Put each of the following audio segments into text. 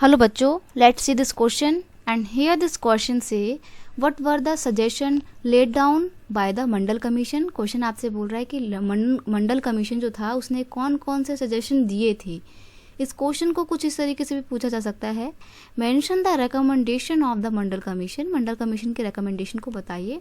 Hello बच्चों, let's see this question and here this question say what were the suggestion laid down by the Mandal commission. Question आपसे बोल रहा है कि मंडल commission जो था उसने कौन कौन से सजेशन दिए थे। इस क्वेश्चन को कुछ इस तरीके से भी पूछा जा सकता है, mention the recommendation of the Mandal commission. Mandal commission के रिकमेंडेशन को बताइए।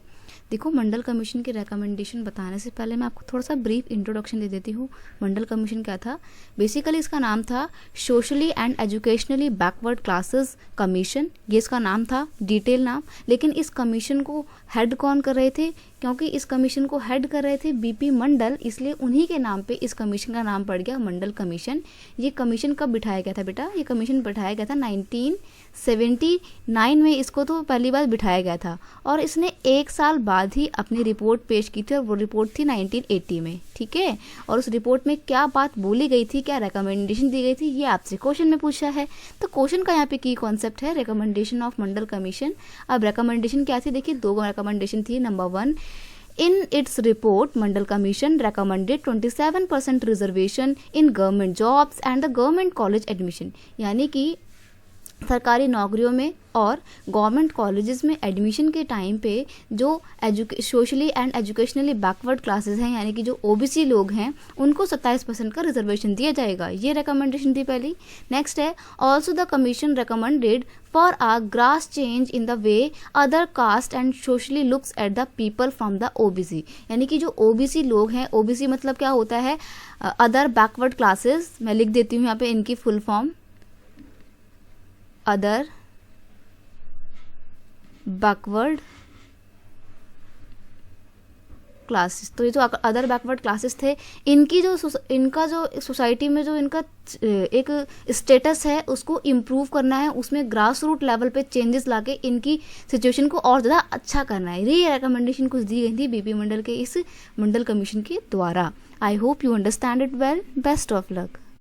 देखो, मंडल कमीशन के रिकमेंडेशन बताने से पहले मैं आपको थोड़ा सा ब्रीफ इंट्रोडक्शन दे देती हूँ। मंडल कमीशन क्या था? बेसिकली इसका नाम था socially and educationally backward classes commission, ये इसका नाम था, डिटेल नाम। लेकिन इस कमीशन को हेड कौन कर रहे थे? क्योंकि इस कमीशन को हेड कर रहे थे बीपी मंडल, इसलिए उन्हीं के नाम पे इस कमीशन का नाम पड़ गया मंडल कमीशन। ये कमीशन कब बिठाया गया था बेटा? ये कमीशन बिठाया गया था 1979 में, इसको तो पहली बार बिठाया गया था और इसने एक साल बाद ही अपनी रिपोर्ट पेश की थी और वो रिपोर्ट थी 1980 में, ठीक है। और उस रिपोर्ट में क्या बात बोली गई थी, क्या रिकमेंडेशन दी गई थी, ये आपसे क्वेश्चन में पूछा है। तो क्वेश्चन का यहाँ पे की कॉन्सेप्ट है रिकमेंडेशन ऑफ मंडल कमीशन। अब रिकमेंडेशन क्या थी? देखिए, दो रिकमेंडेशन थी। Number 1, In its report, Mandal Commission recommended 27% reservation in government jobs and the government college admission। यानी कि सरकारी नौकरियों में और गवर्नमेंट कॉलेजेस में एडमिशन के टाइम पे जो socially and educationally backward classes हैं, यानी कि जो ओबीसी लोग हैं, उनको 27% का रिजर्वेशन दिया जाएगा। ये रिकमेंडेशन थी पहली। नेक्स्ट है, also the commission recommended for a grass change in the way other caste and socially looks at the people from the OBC. यानी कि जो ओबीसी लोग हैं, ओबीसी मतलब क्या होता है? Other backward classes. मैं लिख देती हूँ यहाँ पे इनकी full form, other backward classes. तो ये जो अदर बैकवर्ड क्लासेस थे, इनका जो सोसाइटी में जो इनका एक स्टेटस है उसको इम्प्रूव करना है, उसमें ग्रास रूट लेवल पे चेंजेस लाके इनकी सिचुएशन को और ज़्यादा अच्छा करना है। ये रिकमेंडेशन कुछ दी गई थी बीपी मंडल के इस मंडल कमीशन के द्वारा। I hope you understand it well. Best of luck.